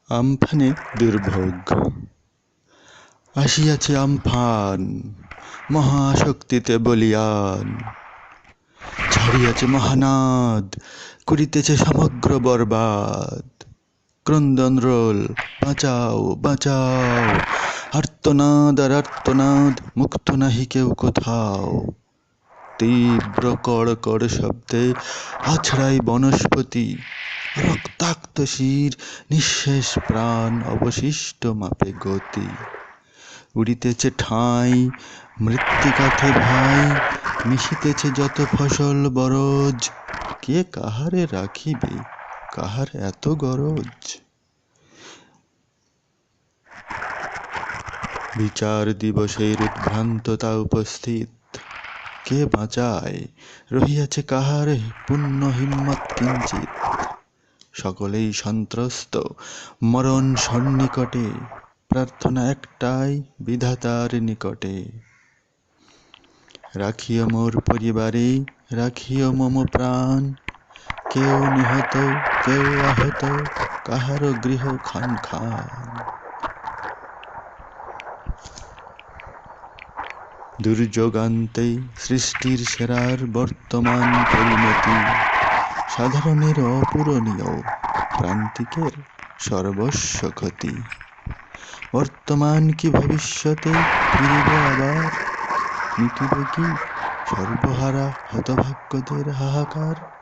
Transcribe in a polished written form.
আমফানে দুর্ভোগ আসিয়াছে আমফান, মহাশক্তিতে বলীয়ান। ছাড়িয়াছে মহানাদ, করিতেছে সমগ্র বরবাদ। ক্রন্দন রোল, বাঁচাও বাঁচাও, আর্তনাদ আর আর্তনাদ, মুক্ত নাহি কেউ কোথাও। তীব্র কড় কড় শব্দে আছড়াই বনস্পতি, রক্তাক্ত শির, নিঃশেষ প্রাণ, অবশিষ্ট মাপে গতি। উড়িতেছে ঠাঁই মৃত্তিকাতে ভাই, মিশিতেছে যত ফসল বরজ। কে কাহারে রাখিবে, কাহার এত গরজ? বিচার দিবসের উদ্ভ্রান্ততা উপস্থিত, কে বাঁচায়, রহিয়াছে কাহার পুণ্য হিম্মত কিঞ্চিত। সকলেই সন্ত্রস্ত, মরণ সন্নিকটে, প্রার্থনা একটাই, বিধাতার নিকটে। রাখিও মোর পরিবারে, রাখিও মম প্রাণ। কেউ নিহত, কেউ আহত, কাহারো গৃহ খান খান। দুর্যোগান্তে সৃষ্টির সেরার বর্তমান পরিণতি, সাধারণের অপূরণীয়, প্রান্তিকের সর্বস্ব ক্ষতি। বর্তমান কি ভবিষ্যতে ফিরিবে আবার, মিটিবে কি সর্বহারা হতভাগ্যদের হাহাকার?